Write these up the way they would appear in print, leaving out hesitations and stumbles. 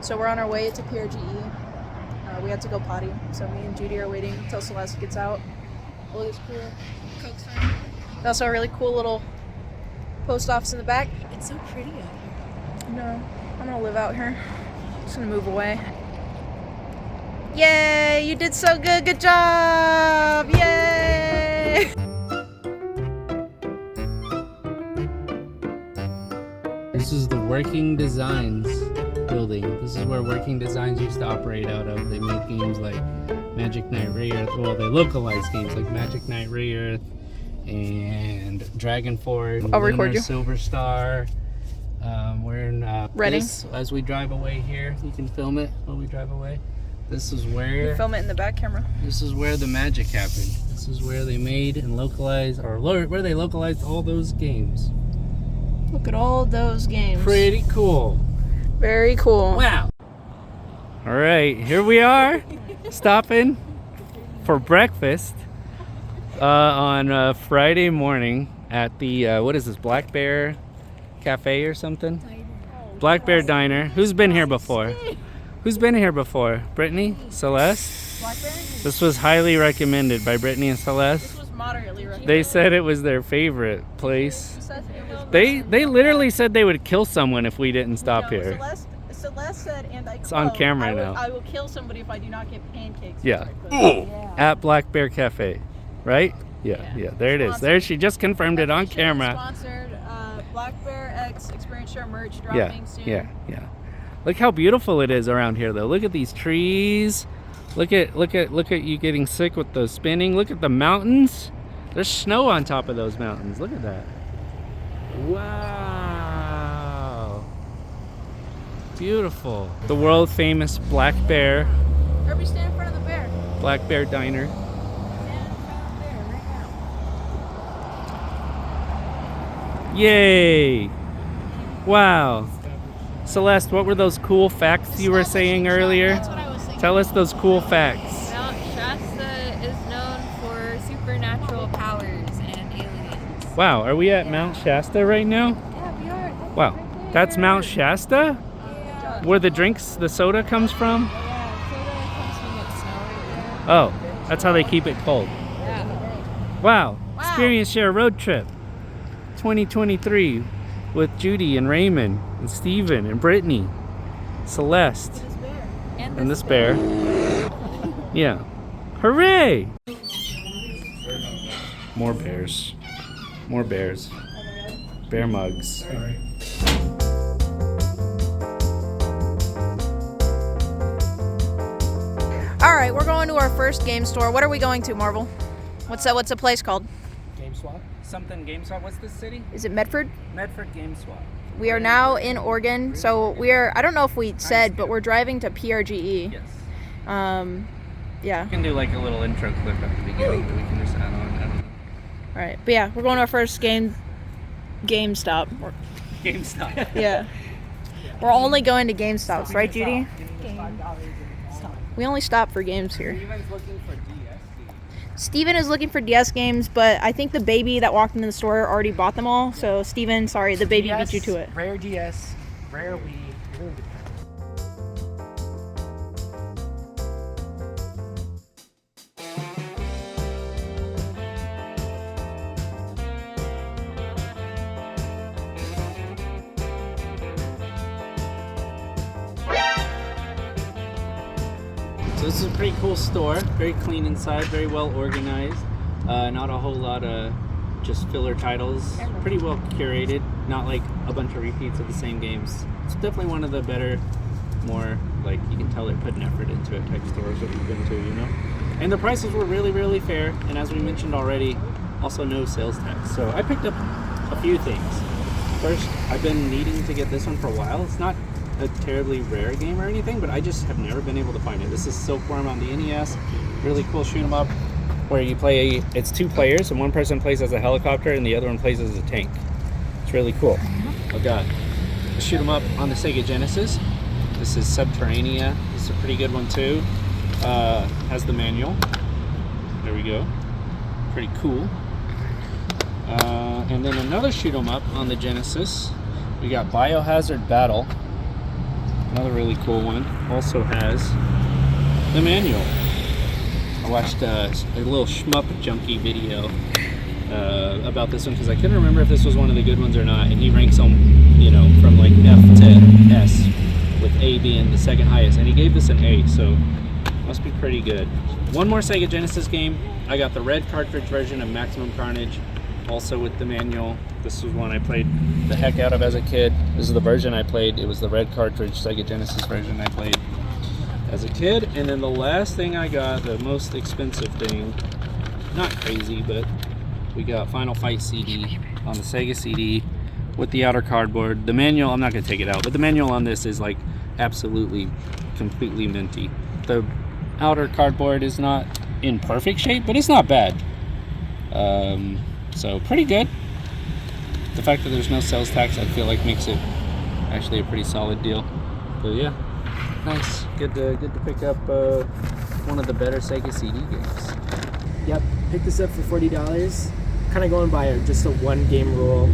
So we're on our way to PRGE. We had to go potty, so me and Judy are waiting until Celeste gets out. Look, it's cool. Coke sign. There's also a really cool little post office in the back. It's so pretty out here. No, I'm gonna live out here. Just gonna move away. Yay! You did so good. Good job! Yay! This is the Working Designs building. This is where Working Designs used to operate out of. They made games like Magic Knight Rayearth. Well, they localized games like Magic Knight Rayearth and Dragon Force. I'll record you. Silver Star. We're in Ready? as we drive away here. You can film it while we drive away. This is where You film it in the back camera. This is where the magic happened. This is where they made and localized, or where they localized all those games. Look at all those games. Pretty cool. Very cool. Wow. All right, here we are, stopping for breakfast on Friday morning at the, what is this, Black Bear Cafe or something? Black Bear Diner. Who's been here before? Who's been here before? Brittany? Celeste? Blackberry? This was highly recommended by Brittany and Celeste. This was moderately recommended. They said it was their favorite place. They literally said they would kill someone if we didn't stop here. Celeste said, and I quote, It's on camera now. I will kill somebody if I do not get pancakes. Yeah. At Black Bear Cafe, right? Yeah. There it is. There, she just confirmed it on camera. Sponsored Black Bear X Experience Share merch dropping soon. Yeah. Look how beautiful it is around here, though. Look at these trees. Look at you getting sick with the spinning. Look at the mountains. There's snow on top of those mountains. Look at that. Wow. Beautiful. The world famous Black Bear. Everybody stand in front of the bear. Black Bear Diner. Stand in front of the bear right now. Yay! Wow. Celeste, what were those cool facts you were saying earlier? That's what I was thinking. Tell us those cool facts. Mount Shasta is known for supernatural powers and aliens. Wow, are we at Mount Shasta right now? Yeah, we are. Wow, that's Mount Shasta? Yeah. Where the soda comes from? Yeah, soda comes from like snow right there. Oh, that's how they keep it cold. Yeah. Wow, Experience Share Road Trip 2023 with Judy and Raymond and Steven and Brittany, Celeste, and this bear. Yeah. Hooray! More bears. More bears. Bear mugs. Alright, we're going to our first game store. What are we going to, Marvel? What's the place called? Game Swap? Something Game Swap. What's this city? Is it Medford? Medford Game Swap. We are now in Oregon, so I don't know if we said, but we're driving to PRGE. Yes. Yeah. We can do like a little intro clip at the beginning that we can just add on. I don't know. Alright, but yeah, we're going to our first GameStop. GameStop. Yeah. We're only going to GameStops, right, Judy? We only stop for games here. Steven's looking for DS games. Steven is looking for DS games, but I think the baby that walked into the store already bought them all. So Steven, sorry, the baby beat you to it. Rare DS, rare Wii. So this is a pretty cool store, very clean inside, very well organized. Not a whole lot of just filler titles, pretty well curated, not like a bunch of repeats of the same games. It's definitely one of the better, more like you can tell they're putting effort into it type stores that we've been to, you know? And the prices were really, really fair, and as we mentioned already, also no sales tax. So I picked up a few things. First, I've been needing to get this one for a while. It's not a terribly rare game or anything, but I just have never been able to find it. This is Silkworm on the NES. Really cool shoot 'em up where you play, it's 2 players and one person plays as a helicopter and the other one plays as a tank. It's really cool. I've got shoot 'em up on the Sega Genesis. This is Subterranea. This is a pretty good one too. Has the manual. There we go. Pretty cool. And then another shoot 'em up on the Genesis. We got Biohazard Battle. Another really cool one. Also has the manual. I watched a little shmup junkie video about this one because I couldn't remember if this was one of the good ones or not, and he ranks them, you know, from like F to S, with A being the second highest, and he gave this an A, so must be pretty good. One more Sega Genesis game. I got the red cartridge version of Maximum Carnage, also with the manual. This was one I played the heck out of as a kid. This is the version I played. It was the red cartridge Sega Genesis version I played as a kid. And then the last thing I got, the most expensive thing, not crazy, but we got Final Fight CD on the Sega CD with the outer cardboard. The manual, I'm not gonna take it out, but the manual on this is like absolutely completely minty. The outer cardboard is not in perfect shape, but it's not bad. So pretty good. The fact that there's no sales tax, I feel like makes it actually a pretty solid deal. But yeah, nice. Good to pick up one of the better Sega CD games. Yep, picked this up for $40. Kind of going by just a one game rule.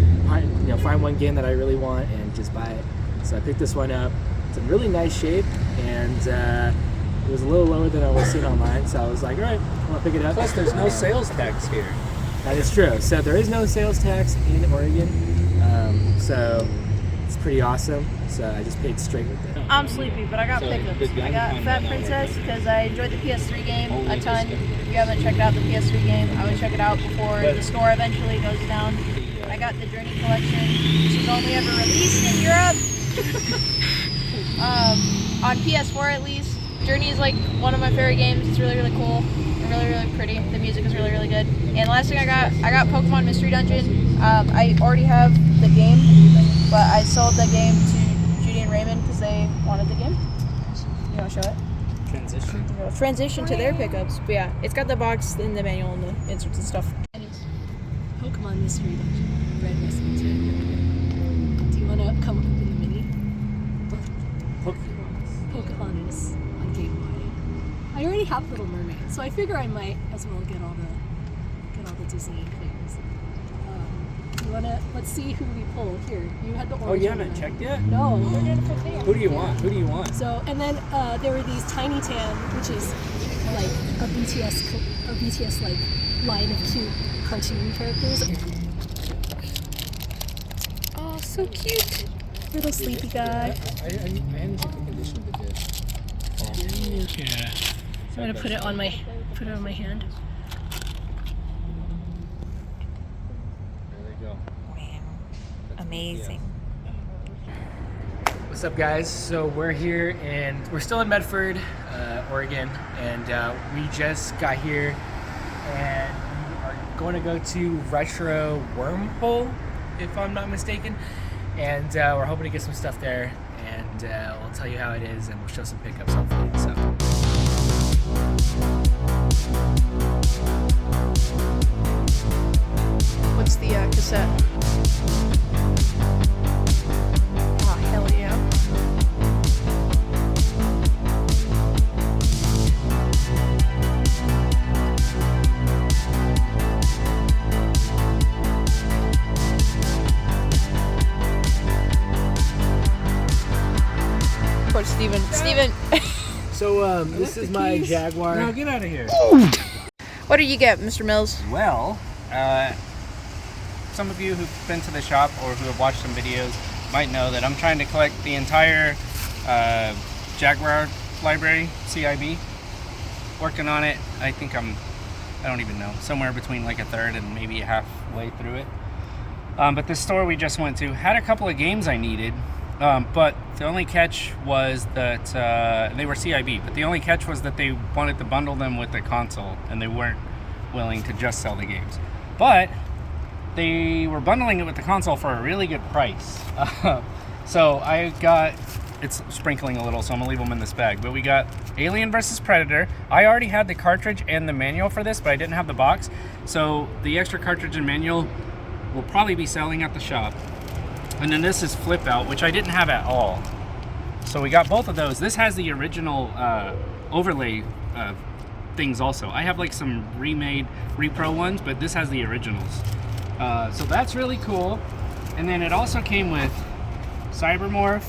Find one game that I really want and just buy it. So I picked this one up. It's in really nice shape, and it was a little lower than I was seeing online. So I was like, all right, I'm gonna pick it up. Plus, there's no sales tax here. That is true. So there is no sales tax in Oregon. So it's pretty awesome. So I just paid straight with it. I'm sleepy, but I got pickups. I got Fat Princess because I enjoyed the PS3 game a ton. If you haven't checked out the PS3 game, I would check it out before the store eventually goes down. I got the Journey collection, which was only ever released in Europe. On PS4 at least. Journey is like one of my favorite games. It's really, really cool. Really pretty. The music is really good. And last thing I got Pokemon Mystery Dungeon. I already have the game, but I sold the game to Judy and Raymond because they wanted the game. You want to show it? Transition to their pickups. But yeah, it's got the box and the manual and the inserts and stuff. Pokemon Mystery Dungeon. Red Message. Do you want to come up in the mini? Pocahontas on Game Boy. I already have Little Mermaid, so I figure I might as well get all the Disney things. Let's see who we pull here. You had the orange. Oh, you haven't checked yet? No. Who do you want? So, and then there were these Tiny Tan, which is like a BTS like line of cute cartoon characters. Oh, so cute. Little sleepy guy. I hadn't checked the condition of the disc. Yeah. So I'm gonna put it on my hand. There they go. Man, amazing. What's up, guys? So we're here and we're still in Medford, Oregon, and we just got here and we are going to go to Retro Wormhole, if I'm not mistaken, and we're hoping to get some stuff there, and we'll tell you how it is and we'll show some pickups hopefully. So. What's the cassette? Oh, hell yeah. Poor Steven. So this is my Jaguar. No, get out of here. What did you get, Mr. Mills? Well, some of you who've been to the shop or who have watched some videos might know that I'm trying to collect the entire Jaguar library, CIB. Working on it. I think I don't even know, somewhere between like a third and maybe halfway through it. But the store we just went to had a couple of games I needed, but the only catch was that they were CIB, but the only catch was that they wanted to bundle them with the console and they weren't willing to just sell the games. But they were bundling it with the console for a really good price. So I got, it's sprinkling a little, so I'm gonna leave them in this bag, but we got Alien vs. Predator. I already had the cartridge and the manual for this, but I didn't have the box. So the extra cartridge and manual will probably be selling at the shop. And then this is Flip Out, which I didn't have at all. So we got both of those. This has the original overlay things also. I have like some remade, repro ones, but this has the originals. So that's really cool. And then it also came with Cybermorph,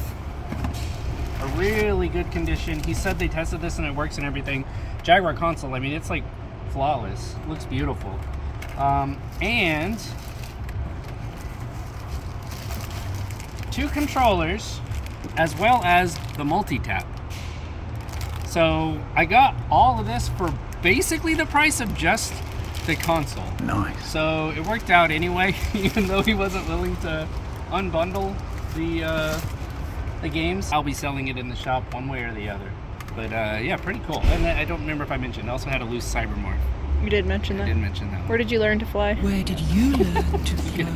a really good condition. He said they tested this and it works and everything. Jaguar console, I mean, it's like flawless. It looks beautiful. And 2 controllers as well as the multi-tap. So I got all of this for basically the price of just the console. Nice. So it worked out anyway, even though he wasn't willing to unbundle the games. I'll be selling it in the shop one way or the other. But yeah, pretty cool. And I don't remember if I mentioned, I also had a loose Cybermorph. You did mention that. I did mention that. Where did you learn to fly? Where did you learn to fly?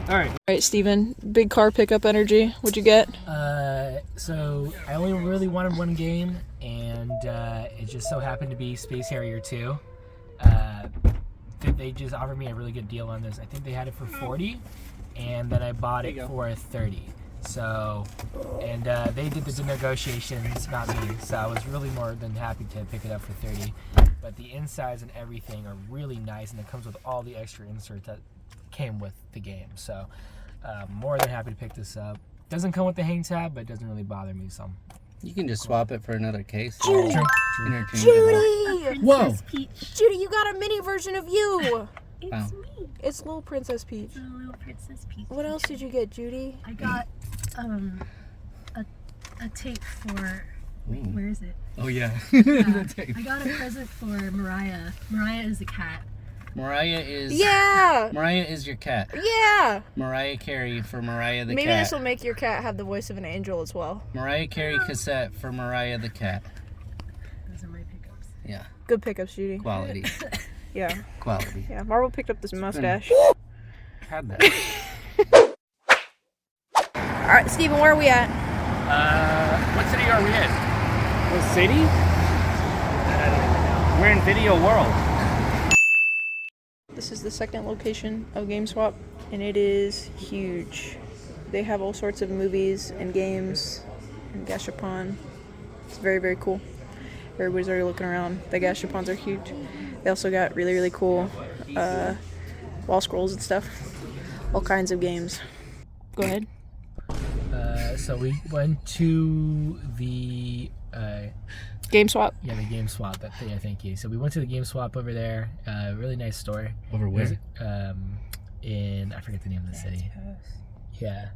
All right, Steven, big car pickup energy. What'd you get? So I only really wanted one game, and it just so happened to be Space Harrier 2. They just offered me a really good deal on this. I think they had it for 40, and then I bought it for 30. So, and they did the negotiations, not me. So I was really more than happy to pick it up for 30. But the insides and everything are really nice, and it comes with all the extra inserts that came with the game. So, more than happy to pick this up. Doesn't come with the hang tab, but it doesn't really bother me some. you can just swap it for another case. Judy! Interchangeable. Whoa! Peach. Judy, you got a mini version of you! It's Wow. me. It's little Princess Peach. The little Princess Peach. What else did you get, Judy? I got a tape for. Wait, where is it? Oh yeah. I got a present for Mariah. Mariah is a cat. Mariah is. Yeah! Mariah is your cat. Yeah! Mariah Carey for Mariah the Maybe cat. this will make your cat have the voice of an angel as well. Mariah Carey cassette for Mariah the cat. Those are my pickups. Yeah. Good pickups, Judy. Quality. Yeah. Quality. Yeah, Marvel picked up this mustache. Had that. Alright, Steven, where are we at? What city are we in? What city? We're in Video World. This is the second location of GameSwap, and it is huge. They have all sorts of movies and games and gashapon. It's very, very cool. Everybody's already looking around. The gashapons are huge. They also got really, really cool wall scrolls and stuff. All kinds of games. Go ahead. So we went to the GameSwap. yeah, the Game Swap. Yeah, thank you. So we went to the Game Swap over there. Really nice store. Over where? In I forget the name of the city. Yeah.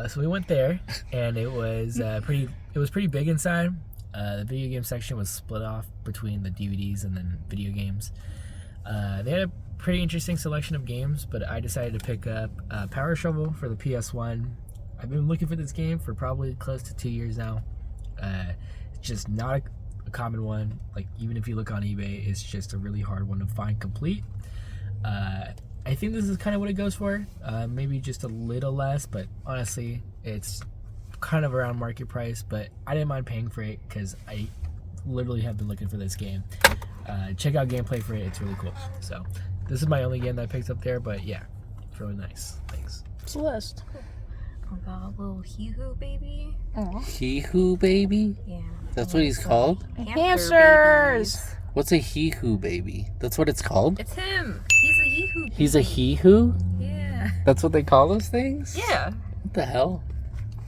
So we went there, and it was pretty. It was pretty big inside. The video game section was split off between the DVDs and then video games. They had a pretty interesting selection of games, but I decided to pick up Power Shovel for the PS1. I've been looking for this game for probably close to 2 years now. It's just not a common one. Like, even if you look on eBay, it's just a really hard one to find complete. I think this is kind of what it goes for. Maybe just a little less, but honestly, it's kind of around market price. But I didn't mind paying for it because I literally have been looking for this game. Check out gameplay for it. It's really cool. So this is my only game that I picked up there, but yeah, it's really nice. Thanks. Celeste. I got a little hee-hoo baby. Hee-hoo baby? Yeah. That's what he's called? Hamsters! What's a hee-hoo baby? That's what it's called? It's him. He's a hee-hoo baby. He's a hee-hoo? Yeah. That's what they call those things? Yeah. What the hell?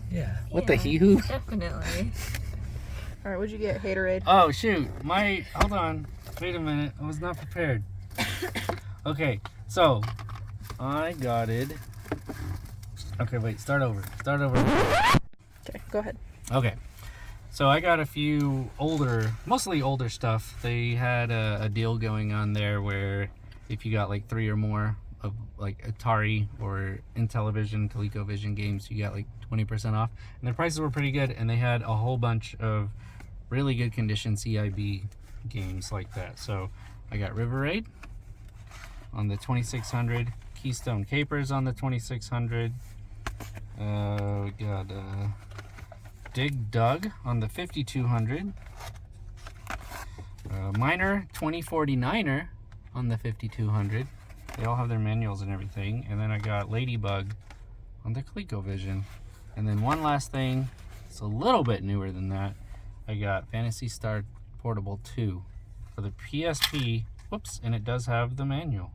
Yeah. What the hee-hoo? Definitely. Alright, what'd you get? Haterade. Oh, shoot. Hold on. Wait a minute. I was not prepared. Okay, so I got it. Okay, wait. Start over. Okay, go ahead. Okay. So I got a few mostly older stuff. They had a deal going on there where if you got like 3 or more of like Atari or Intellivision, ColecoVision games, you got like 20% off. And their prices were pretty good, and they had a whole bunch of really good condition CIB games like that. So I got River Raid on the 2600, Keystone Capers on the 2600. We got Dig Dug on the 5200. Miner 2049er on the 5200. They all have their manuals and everything. And then I got Ladybug on the ColecoVision. And then one last thing, it's a little bit newer than that. I got Phantasy Star Portable 2 for the PSP. Whoops, and it does have the manual.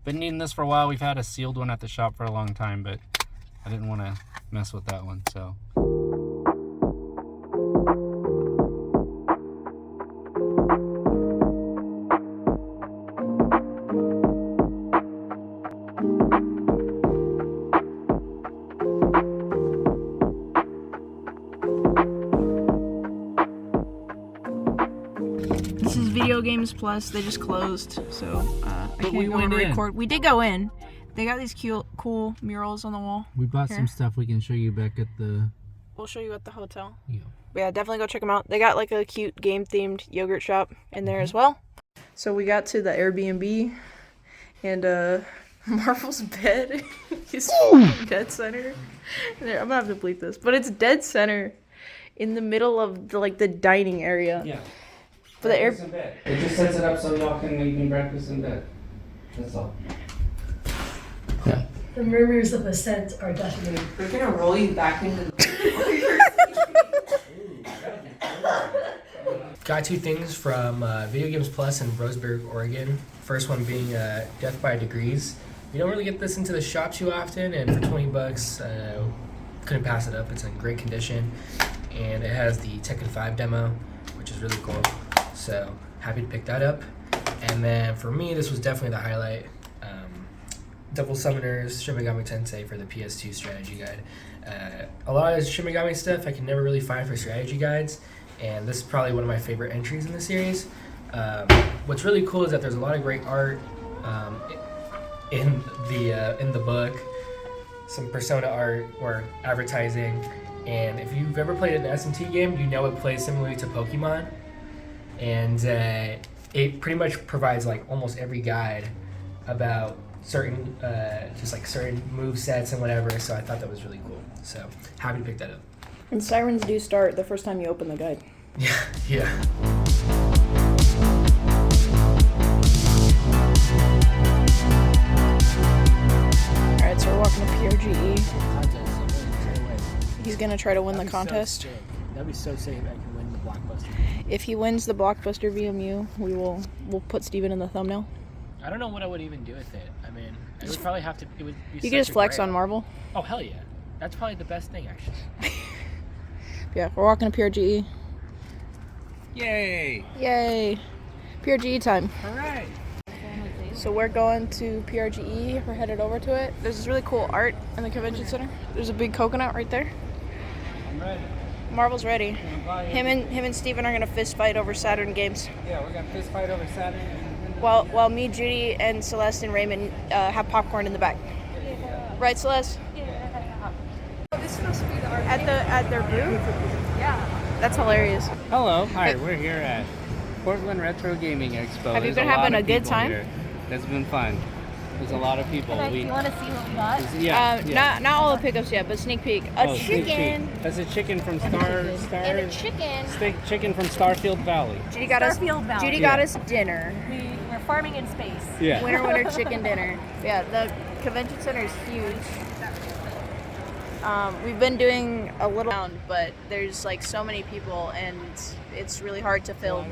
Been needing this for a while. We've had a sealed one at the shop for a long time, but I didn't want to mess with that one, so. This is Video Games Plus. They just closed, so I can't we go and went in. record. We did go in. They got these cute, cool murals on the wall. We bought Here. some stuff we can show you back at the... We'll show you at the hotel. Yeah. But yeah, definitely go check them out. They got like a cute game-themed yogurt shop in there as well. So we got to the Airbnb, and Marvel's bed is dead center. There, I'm gonna have to bleep this, but it's dead center in the middle of the dining area. Yeah. For the air. It just sets it up so y'all can eat breakfast in bed. That's all. Yeah. The murmurs of ascent are deafening. We're gonna roll you back into Got two things from Video Games Plus in Roseburg, Oregon. First one being Death by Degrees. You don't really get this into the shop too often, and for $20, couldn't pass it up. It's in great condition, and it has the Tekken 5 demo, which is really cool. So happy to pick that up. And then for me, this was definitely the highlight. Double Summoners Shin Megami Tensei for the PS2 strategy guide. A lot of Shin Megami stuff I can never really find for strategy guides, and this is probably one of my favorite entries in the series. What's really cool is that there's a lot of great art in the book, some Persona art or advertising, and if you've ever played an SMT game, you know it plays similarly to Pokemon, and it pretty much provides like almost every guide about certain certain move sets and whatever. So I thought that was really cool. So happy to pick that up. And sirens do start the first time you open the guide. Yeah. Alright, so we're walking to PRGE. He's gonna try to win the contest. That'd be so sick if I can win the Blockbuster. If he wins the Blockbuster VMU, we'll put Steven in the thumbnail. I don't know what I would even do with it. I mean, I would probably have to. It would be. You can just flex on Marvel. Oh hell yeah! That's probably the best thing actually. Yeah, we're walking to PRGE. Yay! Yay! PRGE time. All right. So we're going to PRGE. We're headed over to it. There's this really cool art in the convention center. There's a big coconut right there. I'm ready. Marvel's ready. Him and Steven are gonna fist fight over Saturn games. Yeah, we're gonna fist fight over Saturn. While me, Judy, and Celeste and Raymond have popcorn in the back. Right, Celeste? Oh, this is supposed to be the art. At their booth? Yeah. That's hilarious. Hello. Hi, we're here at Portland Retro Gaming Expo. Have you There's been a lot having of a good people time? here. It's been fun. There's a lot of people. Do you want to see what we got? Yeah. Not all the pickups yet, but sneak peek. Oh, sneak peek. That's a chicken from chicken. Chicken from Starfield Valley. Judy got us. Starfield Valley. Judy got us dinner. We're farming in space. Yeah. Winter chicken dinner. Yeah, the convention center is huge. We've been doing a little round, but there's like so many people, and it's really hard to film.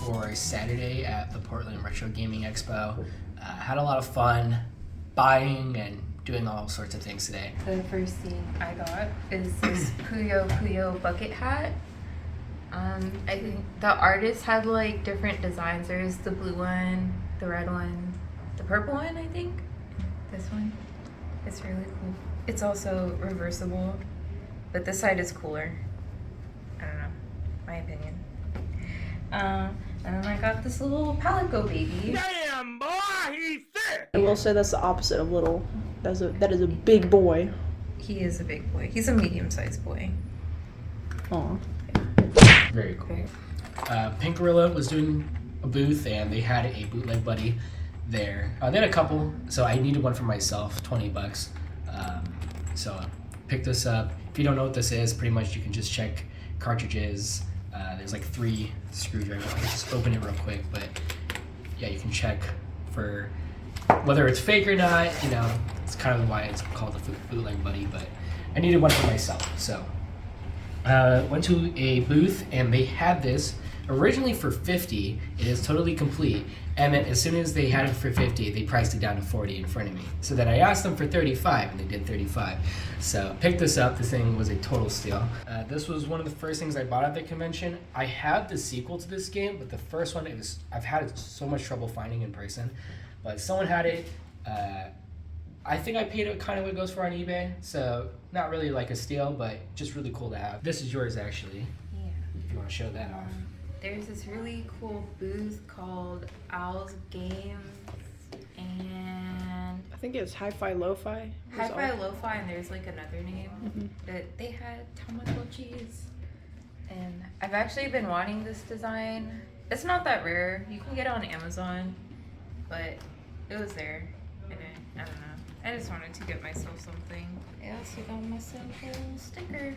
For Saturday at the Portland Retro Gaming Expo. Had a lot of fun buying and doing all sorts of things today. The first thing I got is this Puyo bucket hat. I think the artist had like different designs. There's the blue one, the red one, the purple one, I think. This one. It's really cool. It's also reversible, but this side is cooler. I don't know, my opinion. And then I got this little Palico baby. Damn, boy, he's sick! I will say that's the opposite of little. That is a big boy. He is a big boy. He's a medium-sized boy. Aw. Very cool. Pink Gorilla was doing a booth, and they had a bootleg buddy there. They had a couple, so I needed one for myself, $20. So pick this up. If you don't know what this is, pretty much you can just check cartridges. There's like 3 screwdrivers. I'll just open it real quick, but yeah, you can check for whether it's fake or not. You know, it's kind of why it's called a bootleg buddy, but I needed one for myself, so went to a booth, and they had this originally for $50. It is totally complete, and then as soon as they had it for $50, they priced it down to $40 in front of me. So then I asked them for $35, and they did $35. So picked this up. This thing was a total steal. This was one of the first things I bought at the convention. I have the sequel to this game, but the first one, I've had so much trouble finding in person. But someone had it. I think I paid it kind of what it goes for on eBay, so not really like a steal, but just really cool to have. This is yours, actually. Yeah. If you want to show that off. There's this really cool booth called Owl's Games, and I think it's Hi-Fi Lo-Fi. Hi-Fi Lo-Fi, and there's like another name that they had Tamagotchis. And I've actually been wanting this design. It's not that rare. You can get it on Amazon, but it was there, and I don't know. I just wanted to get myself something. I also got myself a little sticker.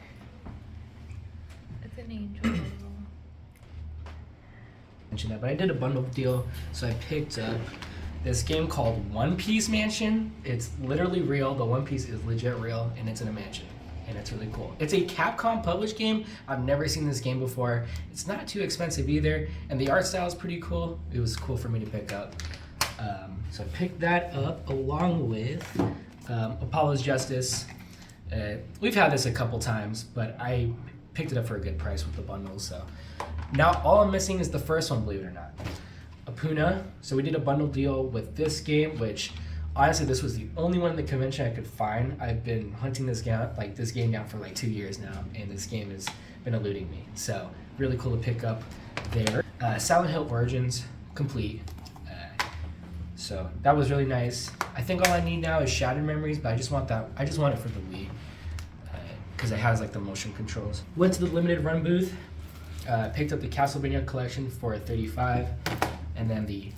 It's an angel. Mention that, but I did a bundle deal, so I picked up this game called One Piece Mansion. It's literally real. The One Piece is legit real, and it's in a mansion, and it's really cool. It's a Capcom published game. I've never seen this game before. It's not too expensive either, and the art style is pretty cool. It was cool for me to pick up. So I picked that up along with Apollo's Justice. We've had this a couple times, but I picked it up for a good price with the bundle. So now all I'm missing is the first one, believe it or not. Apuna. So we did a bundle deal with this game, which honestly this was the only one in the convention I could find. I've been hunting this game down for like 2 years now, and this game has been eluding me. So really cool to pick up there. Silent Hill Origins complete. So that was really nice. I think all I need now is Shattered Memories, but I just want it for the Wii, because it has like the motion controls. Went to the limited run booth, picked up the Castlevania collection for $35, and then the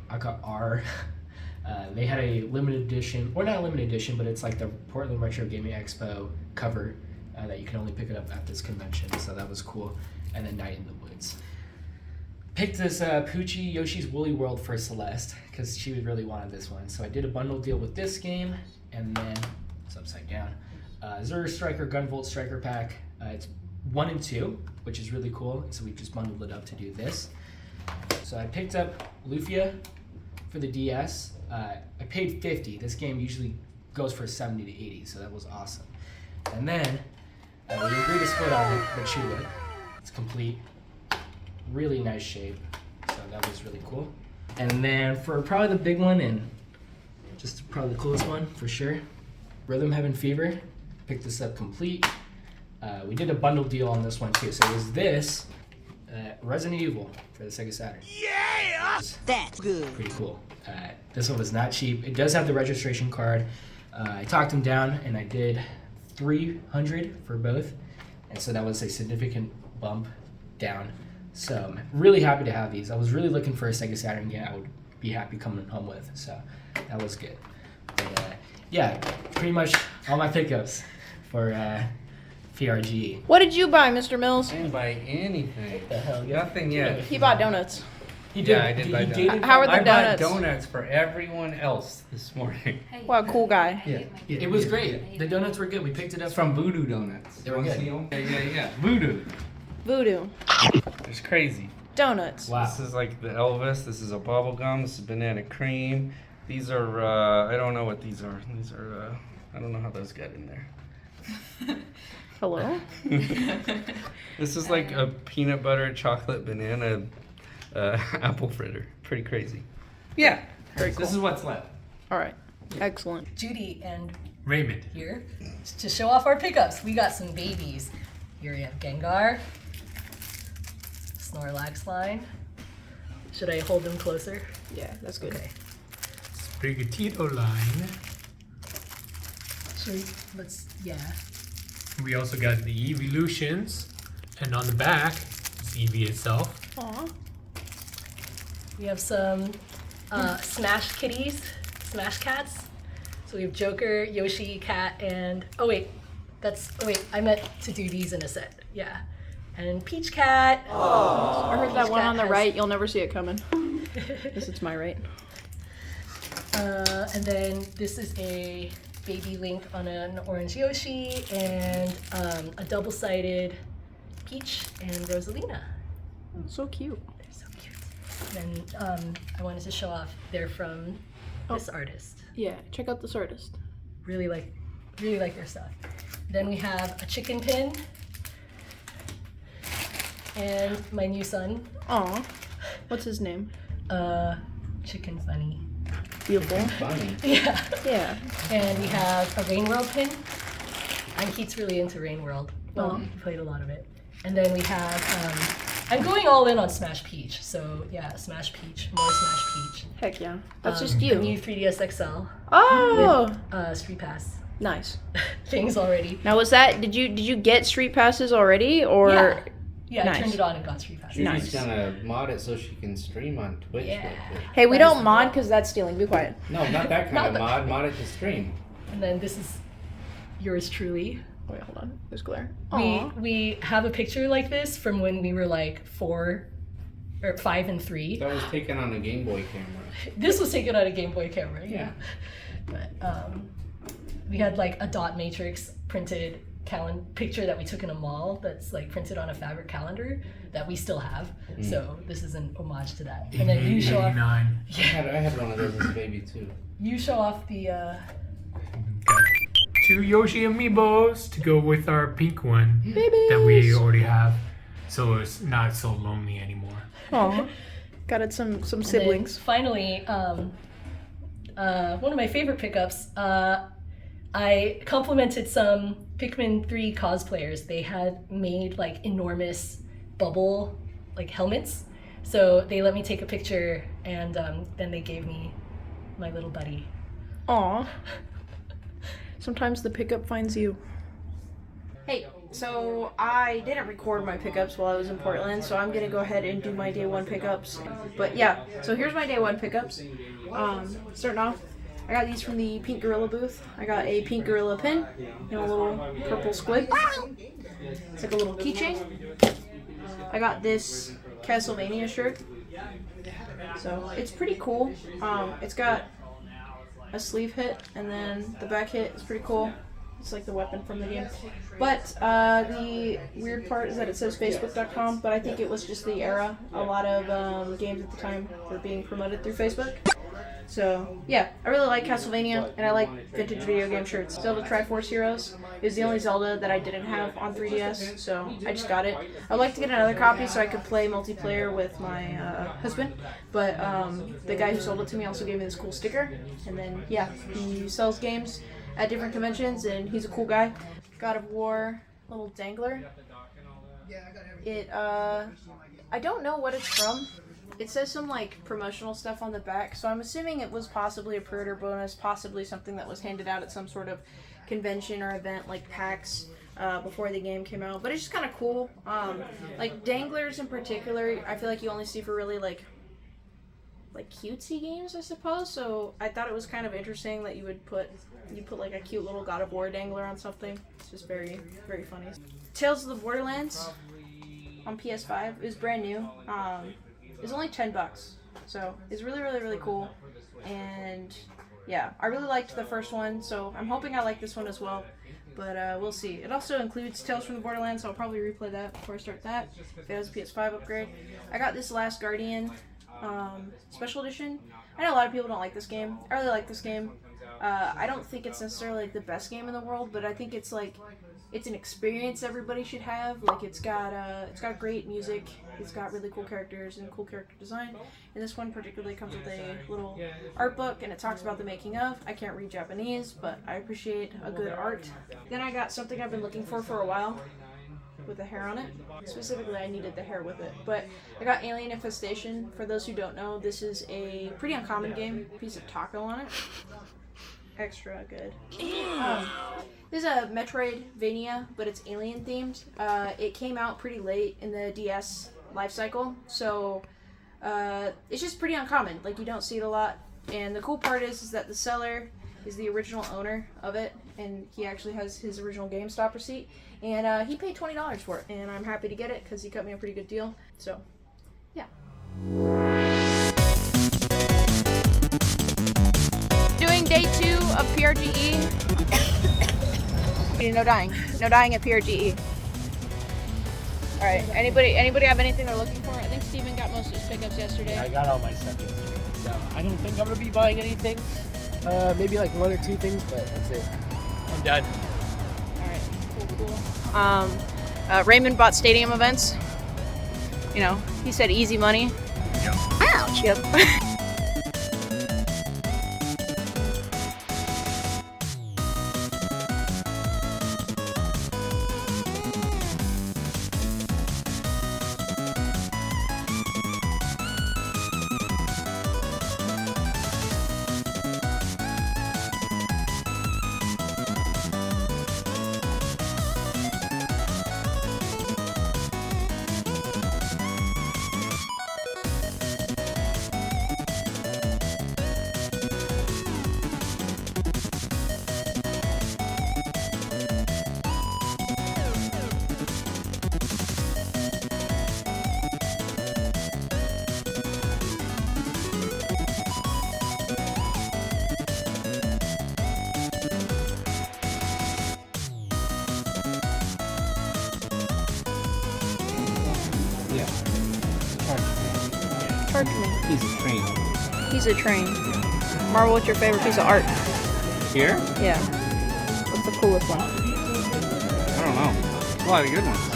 Aka R. They had a limited edition, or not a limited edition, but it's like the Portland Retro Gaming Expo cover that you can only pick it up at this convention. So that was cool. And then Night in the Woods. Picked this Poochie Yoshi's Woolly World for Celeste because she really wanted this one. So I did a bundle deal with this game, and then it's upside down. Zero Striker Gunvolt Striker Pack. It's 1 and 2, which is really cool. So we just bundled it up to do this. So I picked up Lufia for the DS. I paid $50. This game usually goes for $70 to $80, so that was awesome. And then we agreed to split on the Chula. It's complete. Really nice shape, so that was really cool. And then for probably the big one, and just probably the coolest one for sure, Rhythm Heaven Fever. Picked this up complete. We did a bundle deal on this one too. So it was this Resident Evil for the Sega Saturn. Yeah! That's good. Pretty cool. This one was not cheap. It does have the registration card. I talked him down, and I did $300 for both, and so that was a significant bump down. So I'm really happy to have these. I was really looking for a Sega Saturn game I would be happy coming home with, so that was good. But yeah, pretty much all my pickups for PRGE. What did you buy, Mr. Mills? I didn't buy anything. What the hell? Yeah. Nothing yet. He bought donuts. He did. Yeah, I did buy donuts. How are the I donuts? bought donuts for everyone else this morning. What a cool guy. Yeah. It was great. The donuts were good. We picked it up It's from Voodoo Donuts. They were Wanna good. see 'em? Yeah. Voodoo. Voodoo. It's crazy. Donuts. Wow. This is like the Elvis. This is a bubble gum. This is banana cream. These are I don't know what these are. These are I don't know how those got in there. Hello? This is like a peanut butter chocolate banana apple fritter. Pretty crazy. Yeah. Very cool. This is what's left. All right. Excellent. Judy and Raymond. here to show off our pickups. We got some babies. Here we have Gengar, Snorlax line. Should I hold them closer? Yeah, that's good. Okay. Sprigatito line. Yeah. We also got the Evolutions, and on the back, it's Eevee itself. Aw. We have some Smash kitties, Smash cats. So we have Joker, Yoshi, Cat, and I meant to do these in a set. Yeah. And Peach Cat. I heard that Peach one Cat on the has- right. You'll never see it coming. Guess it's my right. And then this is a baby Link on an orange Yoshi, and a double-sided Peach and Rosalina. So cute. They're so cute. And I wanted to show off. They're from this artist. Yeah, check out this artist. Really like their stuff. Then we have a chicken pin and my new son, Aw. What's his name? Chicken Funny. Beautiful. Funny. Yeah. Yeah. And we have a Rain World pin. And Keith's really into Rain World. Well, Oh. he played a lot of it. And then we have, I'm going all in on Smash Peach. So yeah, Smash Peach, more Smash Peach. Heck yeah. That's just A you. new 3DS XL Oh. with Street Pass Nice. things already. Now was that? Did you get street passes already, or? Yeah. Yeah, Nice. I turned it on and got Street Pass. Judy's Nice. gonna mod it so she can stream on Twitch Yeah. with it. Hey, we That don't is- mod because that's stealing. Be quiet. No, not that kind Not of the- mod. Mod it to stream. And then this is yours truly. Wait, hold on. There's glare. We have a picture like this from when we were like 5 and 3. That was taken on a Game Boy camera. This was taken on a Game Boy camera. Yeah. But we had like a dot matrix printed picture that we took in a mall that's like printed on a fabric calendar that we still have. So this is an homage to that. And then you show off. I had one of those as a baby too. You show off the. Got 2 Yoshi amiibos to go with our pink one Babies. that we already have, so it's not so lonely anymore. Aw. Got it. Some And then siblings. finally, one of my favorite pickups. I complimented some Pikmin 3 cosplayers. They had made like enormous bubble like helmets. So they let me take a picture, and then they gave me my little buddy. Aw. Sometimes the pickup finds you. Hey, so I didn't record my pickups while I was in Portland, so I'm gonna go ahead and do my day 1 pickups. But yeah, so here's my day 1 pickups. Starting off, I got these from the Pink Gorilla booth. I got a pink gorilla pin and a little purple squid. It's like a little keychain. I got this Castlevania shirt. So it's pretty cool. It's got a sleeve hit, and then the back hit is pretty cool. It's like the weapon from the game. But the weird part is that it says Facebook.com, but I think it was just the era. A lot of games at the time were being promoted through Facebook. So yeah, I really like Castlevania, and I like vintage video game shirts. Zelda Triforce Heroes is the only Zelda that I didn't have on 3DS, so I just got it. I'd like to get another copy so I could play multiplayer with my husband, but the guy who sold it to me also gave me this cool sticker. And then yeah, he sells games at different conventions, and he's a cool guy. God of War little dangler. It I don't know what it's from. It says some like promotional stuff on the back, so I'm assuming it was possibly a pre-order bonus, possibly something that was handed out at some sort of convention or event like PAX before the game came out. But it's just kind of cool. Like danglers in particular, I feel like you only see for really like cutesy games, I suppose. So I thought it was kind of interesting that you put like a cute little God of War dangler on something. It's just very, very funny. Tales of the Borderlands on PS5 is brand new. It's only $10, so it's really, really, really cool. And yeah, I really liked the first one, so I'm hoping I like this one as well. But we'll see. It also includes Tales from the Borderlands, so I'll probably replay that before I start that. If it has a PS5 upgrade. I got this Last Guardian Special Edition. I know a lot of people don't like this game. I really like this game. I don't think it's necessarily like the best game in the world, but I think it's like it's an experience everybody should have. Like it's got great music, it's got really cool characters and cool character design. And this one particularly comes with a little art book, and it talks about the making of. I can't read Japanese, but I appreciate a good art. Then I got something I've been looking for a while, with the hair on it. Specifically, I needed the hair with it. But I got Alien Infestation. For those who don't know, this is a pretty uncommon game. Piece of taco on it. Extra good. This is a Metroidvania, but it's alien themed. It came out pretty late in the DS life cycle, so it's just pretty uncommon. Like, you don't see it a lot. And the cool part is that the seller is the original owner of it, and he actually has his original GameStop receipt. And he paid $20 for it, and I'm happy to get it because he cut me a pretty good deal. So, yeah. Doing day 2 of PRGE. No dying. No dying at PRGE. All right. Anybody have anything they're looking for? I think Steven got most of his pickups yesterday. Yeah, I got all my stuff yesterday, so I don't think I'm gonna be buying anything. Maybe like 1 or 2 things, but that's it. I'm done. All right. Cool. Raymond bought stadium events. You know, he said easy money. Yep. Ouch. Yep. He's a train. He's a train. Marvel, what's your favorite piece of art? Here? Yeah. What's the coolest one? I don't know. There's a lot of good ones.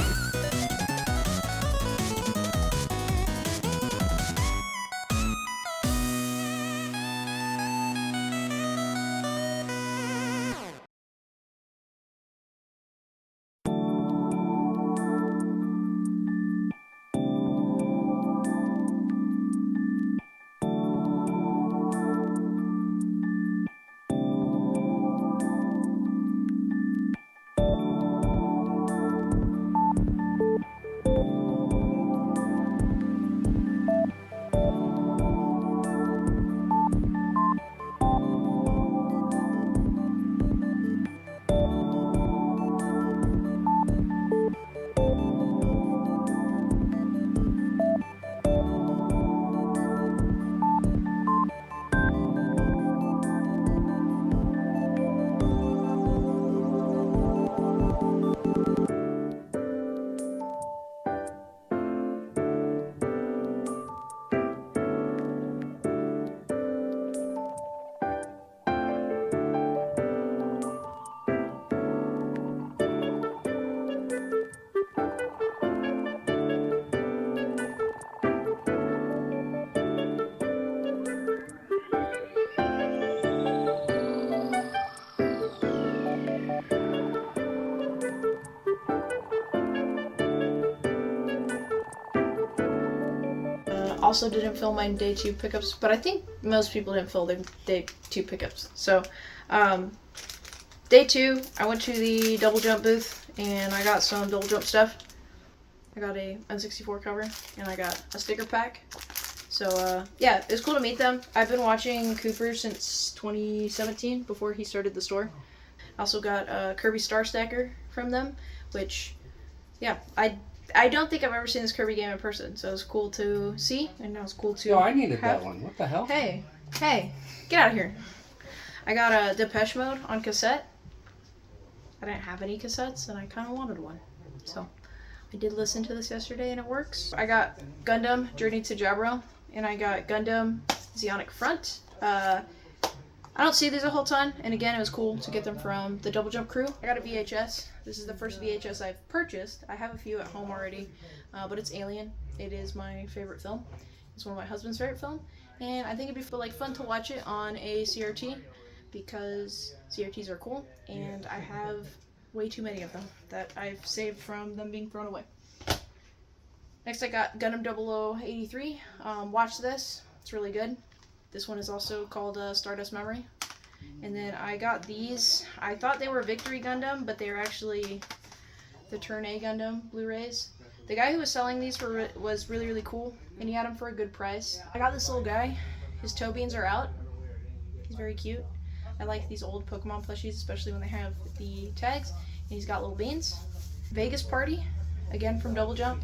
Also didn't fill my day 2 pickups, but I think most people didn't fill their day 2 pickups. So, day 2, I went to the double jump booth and I got some double jump stuff. I got a N64 cover and I got a sticker pack. So, yeah, it was cool to meet them. I've been watching Cooper since 2017, before he started the store. I also got a Kirby Star Stacker from them, which, yeah, I don't think I've ever seen this Kirby game in person, so it was cool to see, and it was cool to Yo, I needed have. that one. What the hell? Hey, get out of here. I got a Depeche Mode on cassette. I didn't have any cassettes, and I kind of wanted one. So, I did listen to this yesterday, and it works. I got Gundam Journey to Jabra, and I got Gundam Zeonic Front. I don't see these a whole ton, and again, it was cool to get them from the Double Jump crew. I got a VHS. This is the first VHS I've purchased. I have a few at home already, but it's Alien. It is my favorite film. It's one of my husband's favorite film, and I think it'd be like fun to watch it on a CRT because CRTs are cool, and I have way too many of them that I've saved from them being thrown away. Next, I got Gundam 0083. Watch this. It's really good. This one is also called Stardust Memory. And then I got these. I thought they were Victory Gundam, but they were actually the Turn A Gundam Blu-rays. The guy who was selling these was really, really cool, and he had them for a good price. I got this little guy. His toe beans are out. He's very cute. I like these old Pokemon plushies, especially when they have the tags. And he's got little beans. Vegas Party, again from Double Jump.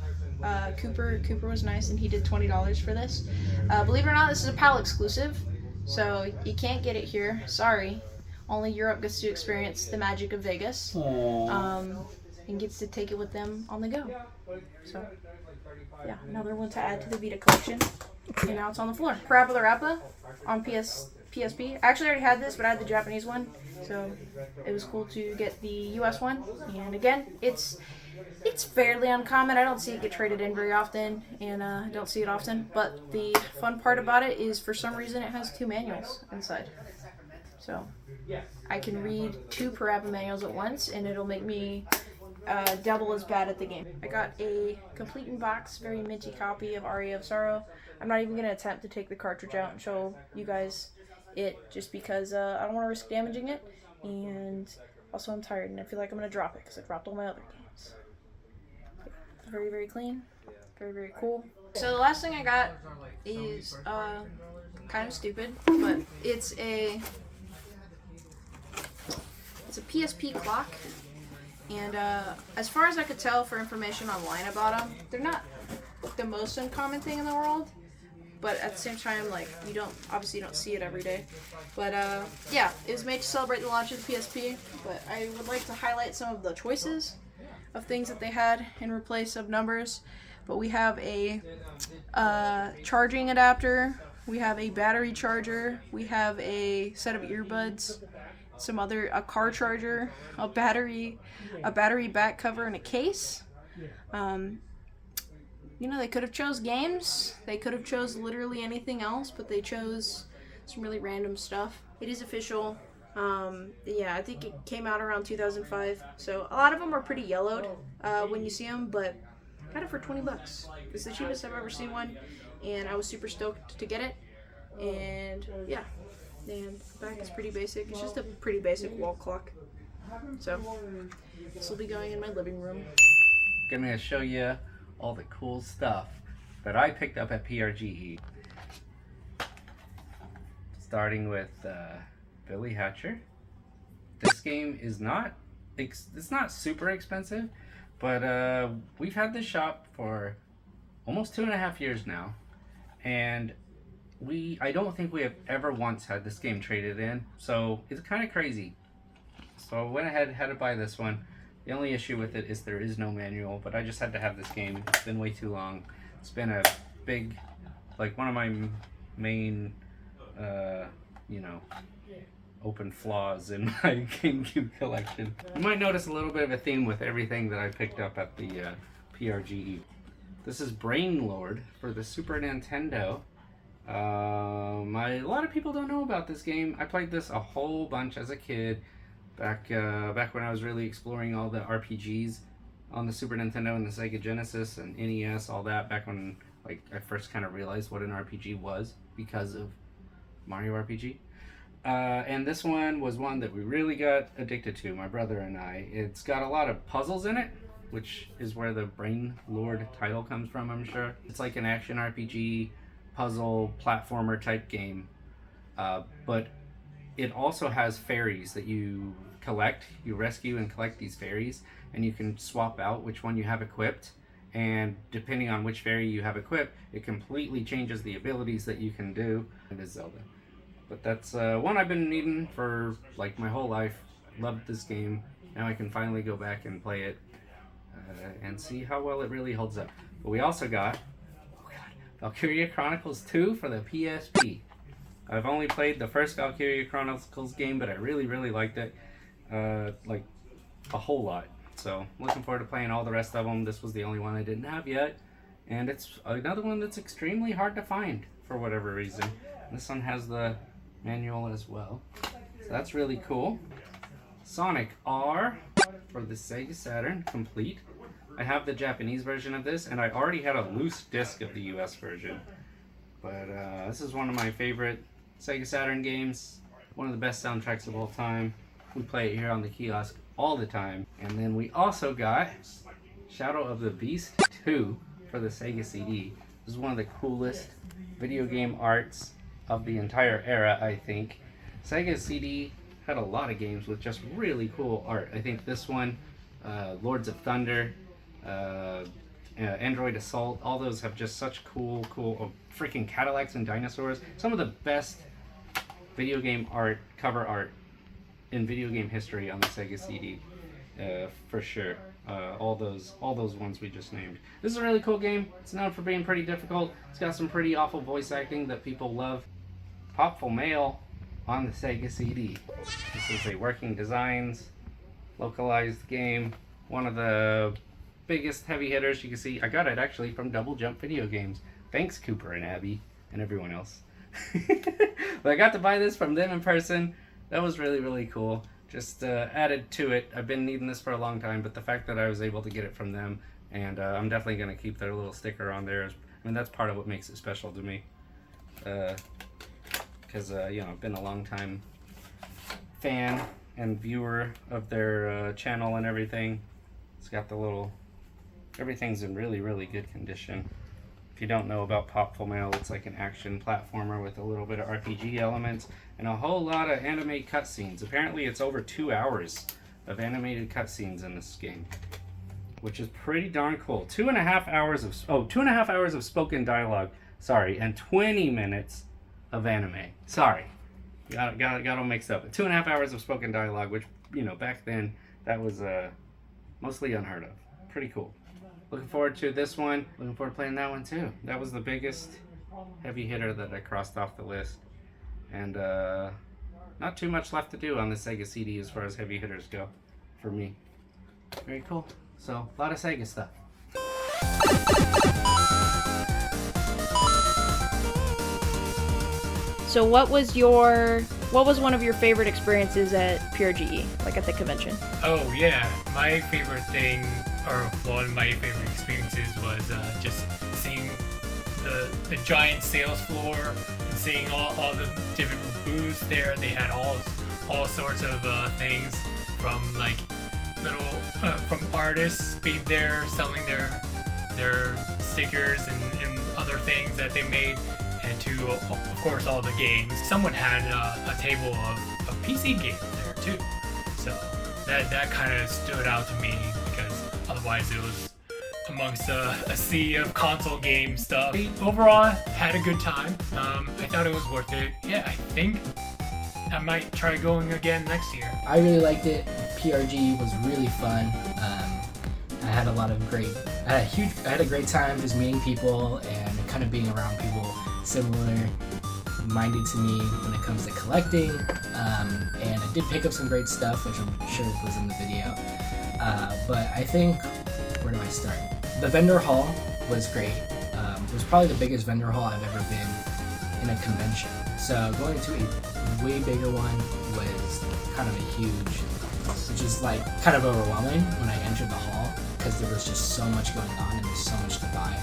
Cooper was nice, and he did $20 for this. Believe it or not, this is a PAL exclusive, so you can't get it here. Sorry. Only Europe gets to experience the magic of Vegas. And gets to take it with them on the go. So, yeah, another one to add to the Vita collection. And now it's on the floor. Parappa the Rappa on PSP. I actually already had this, but I had the Japanese one, so it was cool to get the US one. And again, it's fairly uncommon. I don't see it get traded in very often, and I don't see it often. But the fun part about it is, for some reason, it has 2 manuals inside. So I can read 2 Parappa manuals at once, and it'll make me double as bad at the game. I got a complete in box, very minty copy of Aria of Sorrow. I'm not even going to attempt to take the cartridge out and show you guys it, just because I don't want to risk damaging it, and also I'm tired and I feel like I'm going to drop it because I dropped all my other games. Very, very clean. Very, very cool. So the last thing I got is kind of stupid, but it's a PSP clock. And as far as I could tell for information online about them, they're not the most uncommon thing in the world. But at the same time, like, you don't see it every day. But yeah, it was made to celebrate the launch of the PSP. But I would like to highlight some of the choices of things that they had in replace of numbers. But we have a charging adapter, we have a battery charger, we have a set of earbuds, a car charger, a battery back cover, and a case. You know, they could have chose games, they could have chose literally anything else, but they chose some really random stuff. It is official. Yeah, I think it came out around 2005, so a lot of them are pretty yellowed when you see them, but I got it for $20. It's the cheapest I've ever seen one, and I was super stoked to get it. And yeah, and the back is pretty basic. It's just a pretty basic wall clock. So this will be going in my living room. I'm gonna show you all the cool stuff that I picked up at PRGE. Starting with Billy Hatcher. This game is it's not super expensive, but we've had this shop for almost 2.5 years now, and I don't think we have ever once had this game traded in, so it's kind of crazy. So I went ahead and had to buy this one. The only issue with it is there is no manual, but I just had to have this game. It's been way too long. It's been a big, like, one of my main, you know, open flaws in my GameCube collection. You might notice a little bit of a theme with everything that I picked up at the PRGE. This is Brain Lord for the Super Nintendo. A lot of people don't know about this game. I played this a whole bunch as a kid, back when I was really exploring all the RPGs on the Super Nintendo and the Sega Genesis and NES, all that, back when, like, I first kind of realized what an RPG was because of Mario RPG. And this one was one that we really got addicted to, my brother and I. It's got a lot of puzzles in it, which is where the Brain Lord title comes from, I'm sure. It's like an action RPG, puzzle, platformer type game. But it also has fairies that you collect. You rescue and collect these fairies, and you can swap out which one you have equipped. And depending on which fairy you have equipped, it completely changes the abilities that you can do. It is Zelda. But that's one I've been needing for, like, my whole life. Loved this game. Now I can finally go back and play it and see how well it really holds up. But we also got Valkyria Chronicles 2 for the PSP. I've only played the first Valkyria Chronicles game, but I really, really liked it, like a whole lot. So looking forward to playing all the rest of them. This was the only one I didn't have yet, and it's another one that's extremely hard to find for whatever reason. This one has the manual as well, so that's really cool. Sonic R for the Sega Saturn, complete. I have the Japanese version of this, and I already had a loose disc of the US version. But this is one of my favorite Sega Saturn games, one of the best soundtracks of all time. We play it here on the kiosk all the time. And then we also got Shadow of the Beast 2 for the Sega CD. This is one of the coolest video game arts of the entire era, I think. Sega CD had a lot of games with just really cool art. I think this one, Lords of Thunder, Android Assault, all those have just such cool freaking Cadillacs and dinosaurs. Some of the best video game art, cover art in video game history on the Sega CD, for sure. All those ones we just named. This is a really cool game. It's known for being pretty difficult. It's got some pretty awful voice acting that people love. Popful Mail on the Sega CD. This is a working designs, localized game. One of the biggest heavy hitters you can see. I got it actually from Double Jump Video Games. Thanks Cooper and Abby and everyone else. But I got to buy this from them in person. That was really, really cool. Just added to it. I've been needing this for a long time, but the fact that I was able to get it from them, and I'm definitely going to keep their little sticker on there. I mean, that's part of what makes it special to me. Because, you know, I've been a long time fan and viewer of their channel and everything. It's got the little... Everything's in really, really good condition. If you don't know about Popful Mail, it's like an action platformer with a little bit of RPG elements and a whole lot of anime cutscenes. Apparently it's over 2 hours of animated cutscenes in this game, which is pretty darn cool. 2.5 hours of 2.5 hours of spoken dialogue, sorry, and 20 minutes of anime. Sorry, got all mixed up. 2.5 hours of spoken dialogue, which, you know, back then that was mostly unheard of. Pretty cool. Looking forward to this one. Looking forward to playing that one too. That was the biggest heavy hitter that I crossed off the list. And not too much left to do on the Sega CD as far as heavy hitters go for me. Very cool. So, a lot of Sega stuff. So what was one of your favorite experiences at PRGE, like at the convention? Oh yeah, my favorite thing, or one of my favorite experiences was just seeing the giant sales floor and seeing all the different booths there. They had all sorts of things from like little from artists being there selling their stickers and other things that they made, and to of course all the games. Someone had a table of PC games there too, so that kind of stood out to me because otherwise it was amongst a sea of console game stuff. Overall, had a good time. I thought it was worth it. Yeah, I think I might try going again next year. I really liked it. PRG was really fun. I had I had a great time just meeting people and kind of being around people similar minded to me when it comes to collecting. And I did pick up some great stuff, which I'm sure was in the video. But I think, where do I start? The vendor hall was great. It was probably the biggest vendor hall I've ever been in a convention. So going to a way bigger one was kind of a huge, which is like kind of overwhelming when I entered the hall because there was just so much going on and there's so much to buy.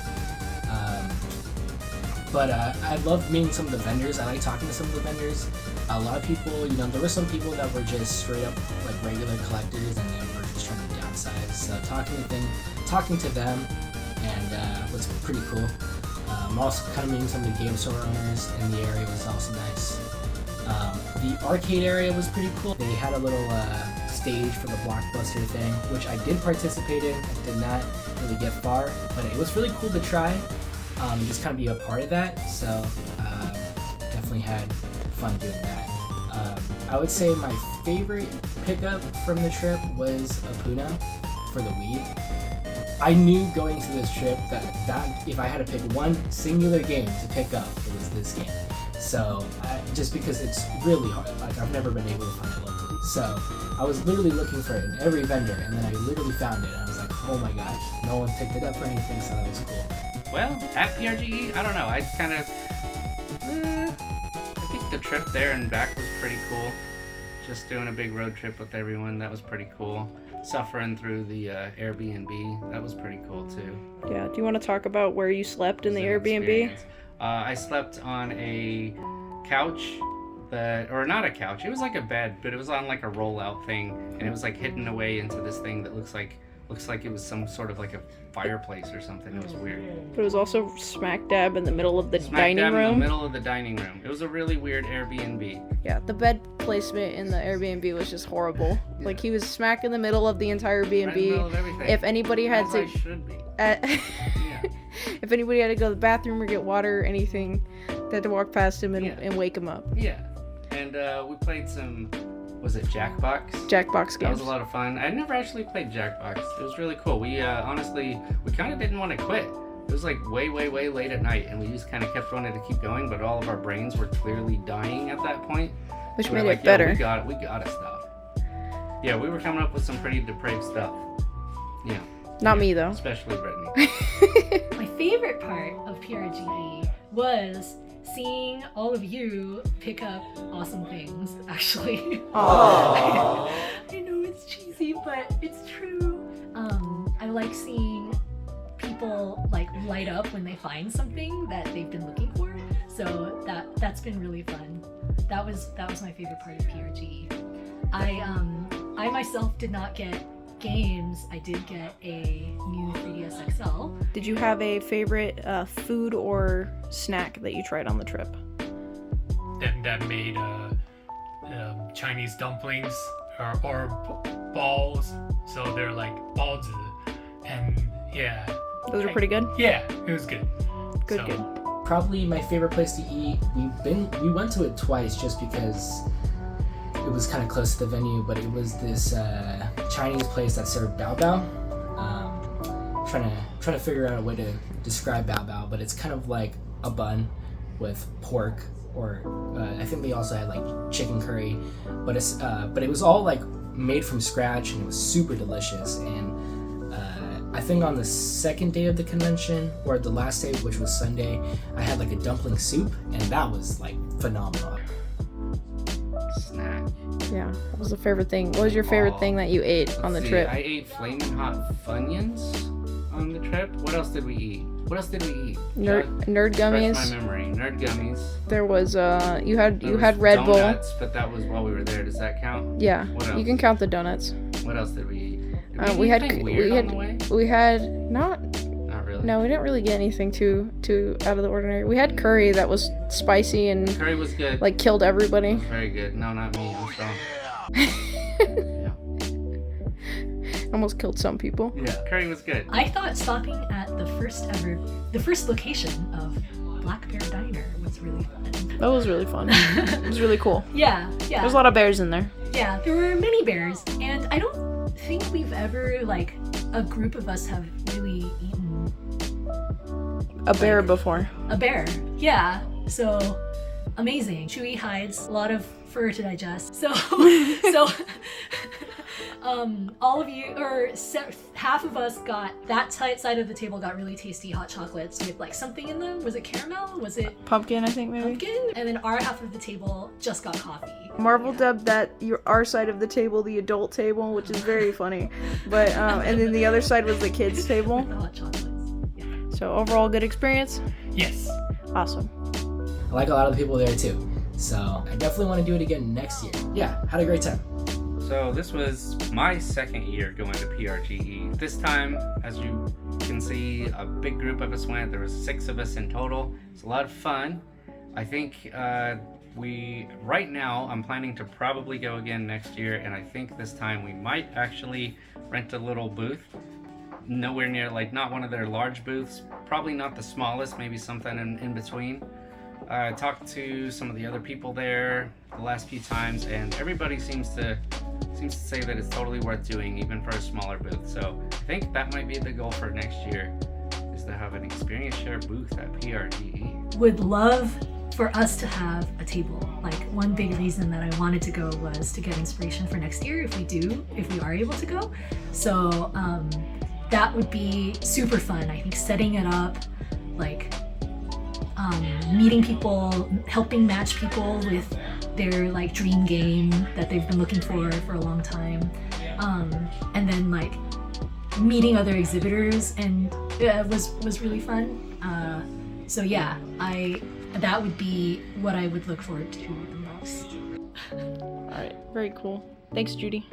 But I loved meeting some of the vendors. I like talking to some of the vendors. A lot of people, you know, there were some people that were just straight up like regular collectors and they were just trying to downsize. So talking to them and was pretty cool. Also kind of meeting some of the game store owners in the area was also nice. The arcade area was pretty cool. They had a little stage for the Blockbuster thing, which I did participate in. I did not really get far, but it was really cool to try and just kind of be a part of that. So definitely had fun doing that. I would say my favorite pickup from the trip was a Puna for the Wii. I knew going to this trip that if I had to pick one singular game to pick up, it was this game. So just because it's really hard, like I've never been able to find it locally. So I was literally looking for it in every vendor, and then I literally found it, and I was like, oh my gosh, no one picked it up or anything, so that was cool. Well, at PRGE, I don't know. I kind of, I think the trip there and back was pretty cool. Just doing a big road trip with everyone, that was pretty cool. Suffering through the Airbnb, that was pretty cool too. Yeah. Do you want to talk about where you slept in the Airbnb? Experience. I slept on a couch or not a couch. It was like a bed, but it was on like a roll-out thing, and it was like hidden away into this thing that looks like it was some sort of like a fireplace or something. It was weird. But it was also smack dab in the middle of the dining In room. the middle of the dining room. It was a really weird Airbnb. Yeah, the bed placement in the Airbnb was just horrible. Yeah. Like he was smack in the middle of the entire B&B. Right in the middle of everything. If anybody had As I should be. If anybody had to go to the bathroom or get water or anything, they had to walk past him and wake him up. Yeah. And we played some, was it Jackbox? Jackbox games. That was a lot of fun. I never actually played Jackbox. It was really cool. We honestly, we kind of didn't want to quit. It was like way late at night, and we just kind of kept wanting to keep going, but all of our brains were clearly dying at that point. Which so made like, it better. We gotta stop. Yeah, we were coming up with some pretty depraved stuff. Yeah. Not me though. Especially Brittany. My favorite part of PRGE was seeing all of you pick up awesome things, actually. Aww. I know it's cheesy, but it's true. I like seeing people like light up when they find something that they've been looking for. So that's been really fun. That was my favorite part of PRGE. I myself did not get games. I did get a new 3DS XL. Did you have a favorite food or snack that you tried on the trip? That made Chinese dumplings or balls. So they're like balls, and yeah. Those are pretty good? Yeah, it was good. Good. Probably my favorite place to eat. We went to it twice just because it was kind of close to the venue, but it was this Chinese place that served bao bao. Trying to figure out a way to describe bao bao, but it's kind of like a bun with pork, or I think they also had like chicken curry, but it was all like made from scratch, and it was super delicious. And I think on the second day of the convention, or the last day, which was Sunday, I had like a dumpling soup, and that was like phenomenal. Snack. Yeah, what was the favorite thing? What was your favorite thing that you ate on the trip? I ate flaming hot Funyuns on the trip. What else did we eat? Nerd gummies. Refresh my memory. Nerd gummies. There was you had Red Bull. Donuts, but that was while we were there. Does that count? Yeah. What else? You can count the donuts. What else did we eat? We had Not really. No, we didn't really get anything too out of the ordinary. We had curry that was spicy and curry was good. Like killed everybody. It was very good. No, not me. I'm strong. Yeah. Almost killed some people. Yeah, curry was good. I thought stopping at the first location of Black Bear Diner was really fun. That was really fun. It was really cool. Yeah. There's a lot of bears in there. Yeah, there were many bears, and I don't think we've ever, like, a group of us have really eaten a bear before. A bear, yeah. So amazing. Chewy hides, a lot of fur to digest. So all of you, or half of us got, that side of the table got really tasty hot chocolates with like something in them. Was it caramel? Was it pumpkin? I think maybe. Pumpkin. And then our half of the table just got coffee. Marvel dubbed that our side of the table the adult table, which is very funny. But and then the other side was the kids table. The hot chocolates. Yeah. So overall, good experience. Yes. Awesome. I like a lot of the people there too. So I definitely want to do it again next year. Yeah, had a great time. So this was my second year going to PRGE. This time, as you can see, a big group of us went. There was 6 of us in total. It's a lot of fun. I think right now, I'm planning to probably go again next year, and I think this time we might actually rent a little booth. Nowhere near, like, not one of their large booths, probably not the smallest, maybe something in between. I talked to some of the other people there the last few times, and everybody seems to say that it's totally worth doing, even for a smaller booth. So I think that might be the goal for next year, is to have an experience share booth at PRGE. Would love for us to have a table. Like one big reason that I wanted to go was to get inspiration for next year if we are able to go. So that would be super fun. I think setting it up, like meeting people, helping match people with their like dream game that they've been looking for a long time, and then like meeting other exhibitors, and was really fun. So yeah, that would be what I would look forward to the most. All right, very cool. Thanks, Judy.